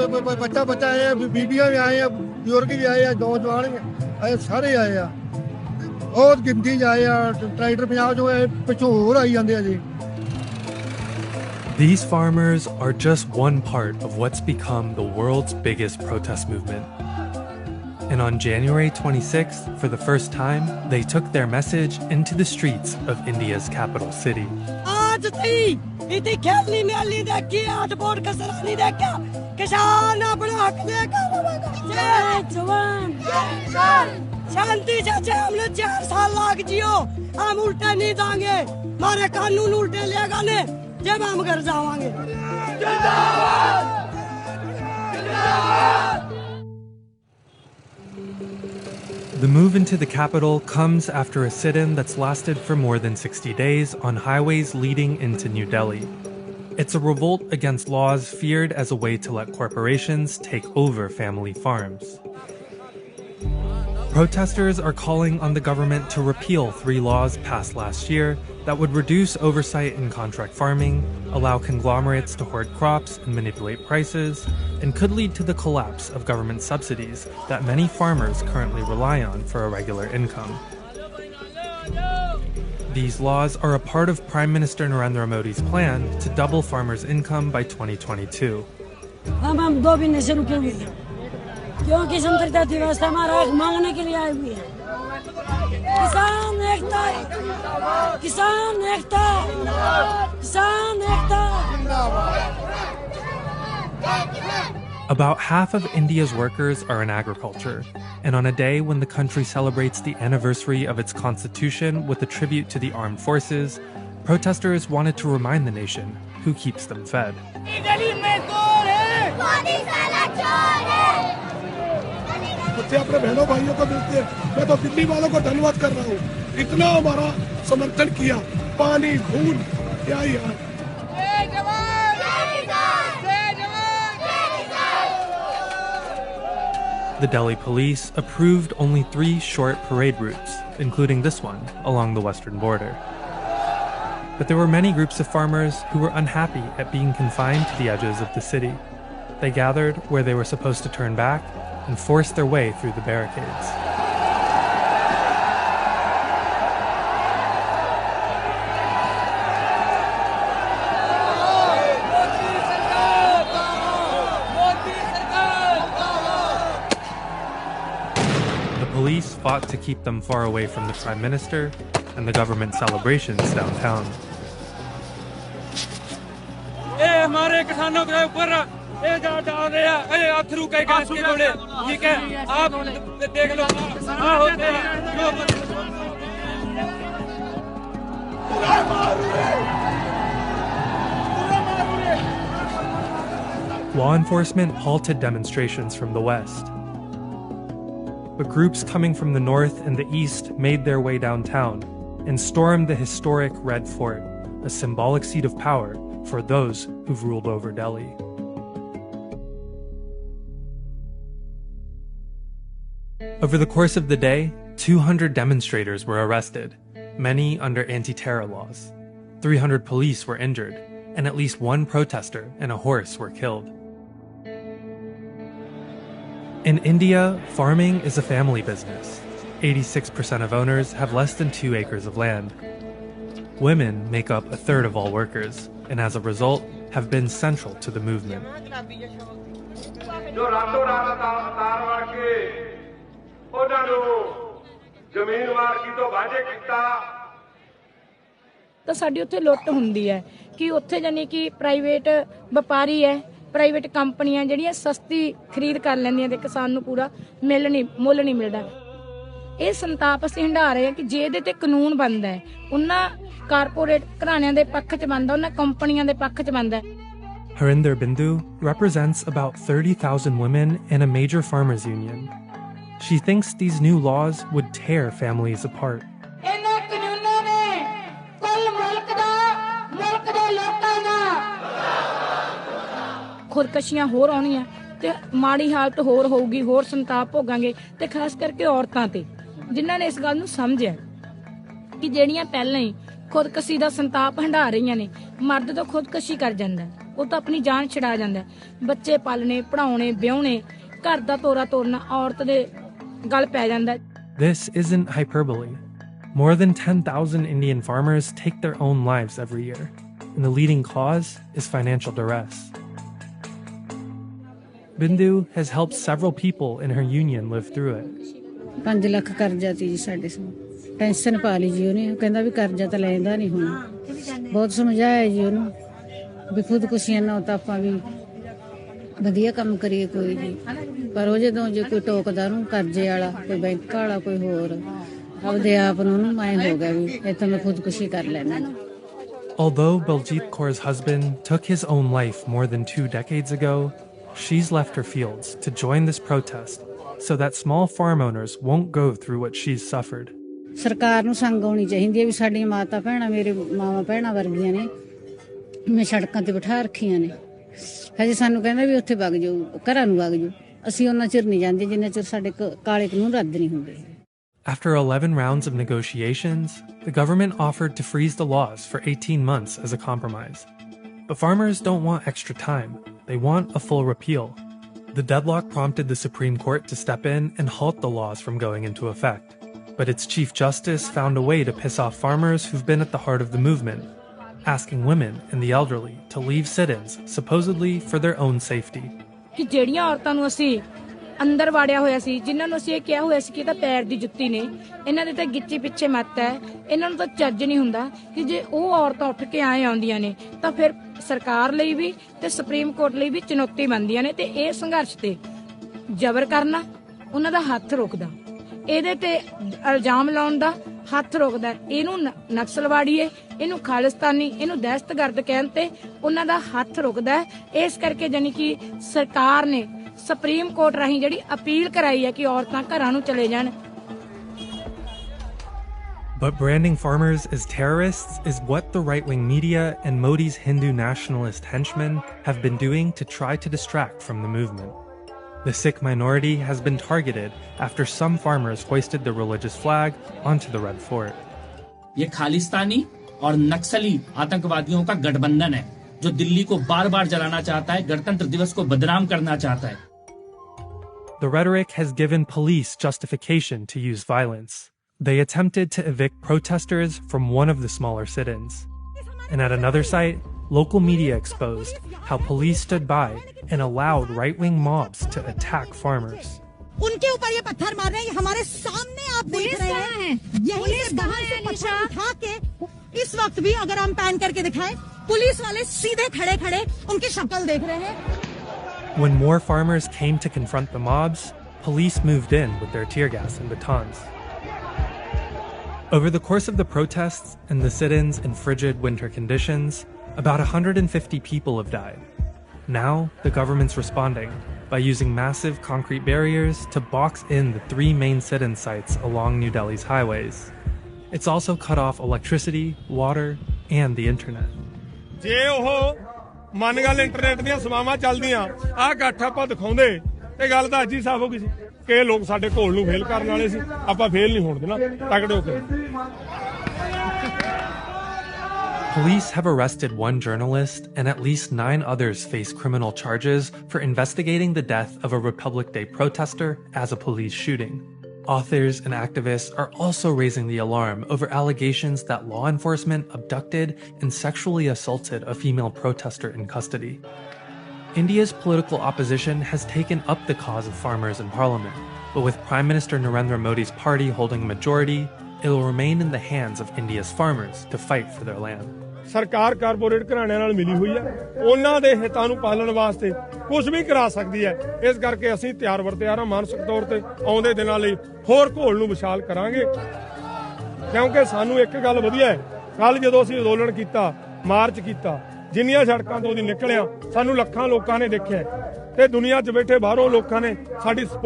बच्चा बच्चा आए, बीबियां भी आए, बुजुर्ग भी आए, नौजवान भी आए, सारे आए आ। बहुत गिनती आए आ। ट्रैक्टर पंजाब जो है पिछों होर आई जांदे आ जी। These farmers are just one part of what's become the world's biggest protest movement. And on January 26th, for the first time, they took their message into the streets of India's capital city. शांति चाचा हमने 4 साल लाग जियो, हम उल्टे नहीं देंगे, हमारे कानून उल्टे लेगा ने जब हम घर जावांगे। The move into the capital comes after a sit-in that's lasted for more than 60 days on highways leading into New Delhi. It's a revolt against laws feared as a way to let corporations take over family farms. Protesters are calling on the government to repeal 3 laws passed last year that would reduce oversight in contract farming, allow conglomerates to hoard crops and manipulate prices, and could lead to the collapse of government subsidies that many farmers currently rely on for a regular income. These laws are a part of Prime Minister Narendra Modi's plan to double farmers' income by 2022. क्योंकि संतरता दिवस हमारा हक मांगने के लिए आए हुए हैं। किसान एकता, किसान एकता, किसान एकता। About half of India's workers are in agriculture, and on a day when the country celebrates the anniversary of its constitution with a tribute to the armed forces, protesters wanted to remind the nation who keeps them fed. बच्चे अपने बहनों भाइयों को मिलते हैं। मैं तो दिल्ली वालों को धन्यवाद कर रहा हूँ, इतना हमारा समर्थन किया, पानी खून क्या यार। The Delhi police approved only 3 short parade routes, including this one along the western border. But there were many groups of farmers who were unhappy at being confined to the edges of the city. They gathered where they were supposed to turn back and forced their way through the barricades. The police fought to keep them far away from the Prime Minister and the government celebrations downtown. Law enforcement halted demonstrations from the west, but groups coming from the north and the east made their way downtown and stormed the historic Red Fort, a symbolic seat of power for those who've ruled over Delhi. Over the course of the day, 200 demonstrators were arrested, many under anti-terror laws. 300 police were injured, and at least 1 protester and a horse were killed. In India, farming is a family business. 86% of owners have less than 2 acres of land. Women make up a third of all workers, and as a result, have been central to the movement. ਤਾਂ ਸਾਡੀ ਉੱਥੇ ਲੁੱਟ ਹੁੰਦੀ ਹੈ ਕਿ ਉੱਥੇ ਜਾਨੀ ਕਿ ਪ੍ਰਾਈਵੇਟ ਵਪਾਰੀ ਹੈ, ਪ੍ਰਾਈਵੇਟ ਕੰਪਨੀਆਂ ਜਿਹੜੀਆਂ ਸਸਤੀ ਖਰੀਦ ਕਰ ਲੈਂਦੀਆਂ ਤੇ ਕਿਸਾਨ ਨੂੰ ਪੂਰਾ ਮੁੱਲ ਨਹੀਂ ਮਿਲਦਾ। ਇਹ ਸੰਤਾਪ ਅਸੀਂ ਹੰਢਾ ਰਹੇ ਹਾਂ ਕਿ ਜੇ ਇਹਦੇ ਤੇ ਕਾਨੂੰਨ ਬਣਦਾ ਹੈ, ਉਹਨਾਂ ਕਾਰਪੋਰੇਟ ਘਰਾਣਿਆਂ ਦੇ ਪੱਖ 'ਚ ਬਣਦਾ, ਉਹਨਾਂ ਕੰਪਨੀਆਂ ਦੇ ਪੱਖ 'ਚ ਬਣਦਾ। Harinder Bindu represents about 30,000 women in a major farmers union. She thinks these new laws would tear families apart. ਖੁਦਕਸ਼ੀਆਂ ਹੋਰ ਆਉਣੀਆਂ ਤੇ ਮਾੜੀ ਹਾਲਤ ਹੋਰ ਹੋਊਗੀ, ਹੋਰ ਸੰਤਾਪ ਭੋਗਾਂਗੇ ਤੇ ਖਾਸ ਕਰਕੇ ਔਰਤਾਂ ਤੇ, ਜਿਨ੍ਹਾਂ ਨੇ ਇਸ ਗੱਲ ਨੂੰ ਸਮਝਿਆ ਕਿ ਜਿਹੜੀਆਂ ਪਹਿਲਾਂ ਹੀ ਖੁਦਕਸ਼ੀ ਦਾ ਸੰਤਾਪ ਹੰਢਾ ਰਹੀਆਂ ਨੇ, ਮਰਦ ਤਾਂ ਖੁਦਕਸ਼ੀ ਕਰ ਜਾਂਦਾ ਉਹ ਤਾਂ ਆਪਣੀ ਜਾਨ ਛਡਾ ਜਾਂਦਾ। ਬੱਚੇ ਪਾਲਣੇ, ਪੜਾਉਣੇ, ਵਿਆਹੁਣੇ, ਘਰ ਦਾ ਤੋਰਾ ਤੋਰਨਾ ਔਰਤ ਦੇ ਗਲ ਪੈ ਜਾਂਦਾ। This isn't hyperbole. More than 10,000 Indian farmers take their own lives every year, and the leading cause is financial duress. Bindu has helped several people in her union live through it. 5 lakh ਕਰਜ਼ਾ ਸੀ ਜੀ ਸਾਡੇ ਤੋਂ। Tension ਪਾ ਲਈ ਜੀ ਉਹਨੇ, ਕਹਿੰਦਾ ਵੀ ਕਰਜ਼ਾ ਤਾਂ ਲੈਂਦਾ ਨਹੀਂ ਹੁਣ। ਬਹੁਤ ਸਮਝਾਇਆ ਜੀ ਉਹਨੂੰ ਵੀ ਖੁਦਕੁਸ਼ੀਆਂ ਨਾ ਤਾਂ ਆਪਾਂ ਵੀ ਵਧੀਆ ਕੰਮ ਕਰੀਏ ਕੋਈ ਜੀ। ਪਰ ਉਹ ਜਦੋਂ ਜੇ ਕੋਈ ਟੋਕਦਾ ਉਹਨੂੰ ਕਰਜ਼ੇ ਵਾਲਾ, ਕੋਈ ਬੈਂਕ ਵਾਲਾ, ਕੋਈ ਹੋਰ, ਆਪਦੇ ਆਪ ਨੂੰ ਉਹਨੂੰ ਐਂ ਹੋ ਗਿਆ ਵੀ ਇਹ ਤਾਂ ਮੈਂ ਖੁਦਕੁਸ਼ੀ ਕਰ ਲੈਣਾ। Although Baljeet Kaur's husband took his own life more than 2 decades ago, she's left her fields to join this protest so that small farm owners won't go through what she's suffered. ਸਰਕਾਰ ਨੂੰ ਸੰਗ ਆਉਣੀ ਚਾਹੀਦੀ ਹੈ ਵੀ ਸਾਡੀਆਂ ਮਾਤਾ ਭੈਣਾਂ, ਮੇਰੇ ਮਾਵਾਂ ਭੈਣਾਂ ਵਰਗੀਆਂ ਨੇ, ਮੈਂ ਸੜਕਾਂ ਤੇ ਬਿਠਾ ਰੱਖੀਆਂ ਨੇ। ਹਜੇ ਸਾਨੂੰ ਕਹਿੰਦਾ ਵੀ ਉੱਥੇ ਵਗ ਜਾਓ, ਘਰਾਂ ਨੂੰ ਵਗ ਜਾਓ। ਅਸੀਂ ਉਹਨਾਂ ਚਿਰ ਨਹੀਂ ਜਾਂਦੇ ਜਿੰਨਾ ਚਿਰ ਸਾਡੇ ਕਾਲੇ ਕਾਨੂੰਨ ਰੱਦ ਨਹੀਂ ਹੁੰਦੇ। After 11 rounds of negotiations, the government offered to freeze the laws for 18 months as a compromise. But farmers don't want extra time. They want a full repeal. The deadlock prompted the Supreme Court to step in and halt the laws from going into effect. But its Chief Justice found a way to piss off farmers who've been at the heart of the movement, asking women and the elderly to leave sit-ins supposedly for their own safety. ਕਿ ਜਿਹੜੀਆਂ ਔਰਤਾਂ ਨੂੰ ਅਸੀਂ ਅੰਦਰ ਵਾੜਿਆ ਹੋਇਆ ਸੀ, ਜਿਨ੍ਹਾਂ ਨੂੰ ਅਸੀਂ ਇਹ ਕਿਹਾ ਹੋਇਆ ਸੀ ਕਿ ਇਹ ਤਾਂ ਪੈਰ ਦੀ ਜੁੱਤੀ ਨੇ, ਇਹਨਾਂ ਦੇ ਤਾਂ ਗਿੱਚੀ ਪਿੱਛੇ ਮੱਤ ਹੈ, ਇਹਨਾਂ ਨੂੰ ਤਾਂ ਚੱਜ ਨਹੀਂ ਹੁੰਦਾ, ਕਿ ਜੇ ਉਹ ਔਰਤਾਂ ਉੱਠ ਕੇ ਆਏ ਆਉਂਦੀਆਂ ਨੇ ਤਾਂ ਫਿਰ ਸਰਕਾਰ ਲਈ ਵੀ ਤੇ ਸੁਪਰੀਮ ਕੋਰਟ ਲਈ ਵੀ ਚੁਣੌਤੀ ਬਣਦੀਆਂ ਨੇ। ਤੇ ਇਹ ਸੰਘਰਸ਼ ਤੇ ਜ਼ਬਰ ਕਰਨਾ ਉਹਨਾਂ ਦਾ ਹੱਥ ਰੋਕਦਾ, ਇਹਦੇ ਤੇ ਇਲਜ਼ਾਮ ਲਾਉਣ ਦਾ ਹੱਥ ਰੋਕਦਾ। ਇਹਨੂੰ ਨਕਸਲਵਾੜੀਏ, ਇਹਨੂੰ ਖਾਲਿਸਤਾਨੀ, ਇਹਨੂੰ ਦਹਿਸ਼ਤਗਰਦ ਕਹਿਣ ਤੇ ਉਹਨਾਂ ਦਾ ਹੱਥ ਰੁਕਦਾ। ਇਸ ਕਰਕੇ ਜਾਨੀ ਕਿ ਸਰਕਾਰ ਨੇ ਸੁਪਰੀਮ ਕੋਰਟ ਰਾਹੀਂ ਜਿਹੜੀ ਅਪੀਲ ਕਰਾਈ ਹੈ ਕਿ ਔਰਤਾਂ ਘਰਾਂ ਨੂੰ ਚਲੇ ਜਾਣ। But branding farmers as terrorists is what the right-wing media and Modi's Hindu nationalist henchmen have been doing to try to distract from the movement. The Sikh minority has been targeted after some farmers hoisted the religious flag onto the Red Fort. ये खालिस्तानी और नक्सली आतंकवादियों का गठबंधन है जो दिल्ली को बार-बार जलाना चाहता है, गणतंत्र दिवस को बदनाम करना चाहता है। The rhetoric has given police justification to use violence. They attempted to evict protesters from one of the smaller sit-ins. And at another site, local media exposed how police stood by and allowed right-wing mobs to attack farmers. उनके ऊपर ये पत्थर मार रहे हैं, हमारे सामने आप देख रहे हैं। यहीं से बाहर से पत्थर उठा के इस वक्त भी अगर हम पैन करके दिखाएं, पुलिस वाले सीधे खड़े खड़े उनकी शक्ल देख रहे हैं। When more farmers came to confront the mobs, police moved in with their tear gas and batons. Over the course of the protests and the sit-ins in frigid winter conditions, about 150 people have died. Now, the government's responding by using massive concrete barriers to box in the 3 main sit-in sites along New Delhi's highways. It's also cut off electricity, water, and the internet. ਜੇ ਉਹ ਮੰਨ ਗੱਲ internet ਦੀਆਂ ਸੇਵਾਵਾਂ ਚੱਲਦੀਆਂ, ਆਹ ਇਕੱਠ ਆਪਾਂ ਦਿਖਾਉਂਦੇ ਤੇ ਗੱਲ ਤਾਂ ਅੱਜ ਹੀ ਸਾਫ਼ ਹੋ ਗਈ ਸੀ ਕਿ ਲੋਕ ਸਾਡੇ ਘੋਲ ਨੂੰ ਫੇਲ ਕਰਨ ਵਾਲੇ ਸੀ। ਆਪਾਂ ਫੇਲ ਨਹੀਂ ਹੋਣ ਦੇਣਾ, ਤਕੜੇ ਹੋ ਕੇ। Police have arrested 1 journalist and at least 9 others face criminal charges for investigating the death of a Republic Day protester as a police shooting. Authors and activists are also raising the alarm over allegations that law enforcement abducted and sexually assaulted a female protester in custody. India's political opposition has taken up the cause of farmers in parliament, but with Prime Minister Narendra Modi's party holding a majority, it will remain in the hands of India's farmers to fight for their land. ਸਰਕਾਰ corporate ਘਰਾਣਿਆਂ ਨਾਲ ਮਿਲੀ ਹੋਈ ਹੈ, ਉਹਨਾਂ ਦੇ ਹਿੱਤਾਂ ਨੂੰ ਪਾਲਣ ਵਾਸਤੇ ਕੁਝ ਵੀ ਕਰਾ ਸਕਦੀ ਹੈ। ਇਸ ਕਰਕੇ ਅਸੀਂ ਤਿਆਰ ਬਰ-ਤਿਆਰ ਹਾਂ, ਮਾਨਸਿਕ ਤੌਰ ਤੇ ਆਉਂਦੇ ਦਿਨਾਂ ਲਈ ਹੋਰ ਘੋਲ ਨੂੰ ਵਿਸ਼ਾਲ ਕਰਾਂਗੇ। ਕਿਉਂਕਿ ਸਾਨੂੰ ਇੱਕ ਗੱਲ ਵਧੀਆ ਹੈ, ਕੱਲ ਜਦੋਂ ਅਸੀਂ ਅੰਦੋਲਨ ਕੀਤਾ, ਮਾਰਚ ਕੀਤਾ, ਜਿੰਨੀਆਂ ਸੜਕਾਂ ਤੋਂ ਦੀ ਨਿਕਲਿਆ, ਸਾਨੂੰ ਲੱਖਾਂ ਲੋਕਾਂ ਨੇ ਦੇਖਿਆ ਤੇ ਦੁਨੀਆ 'ਚ ਬੈਠੇ ਬਾਹਰੋਂ ਲੋਕਾਂ ਨੇ ਸਾਡੀ ਸਪੋਰਟ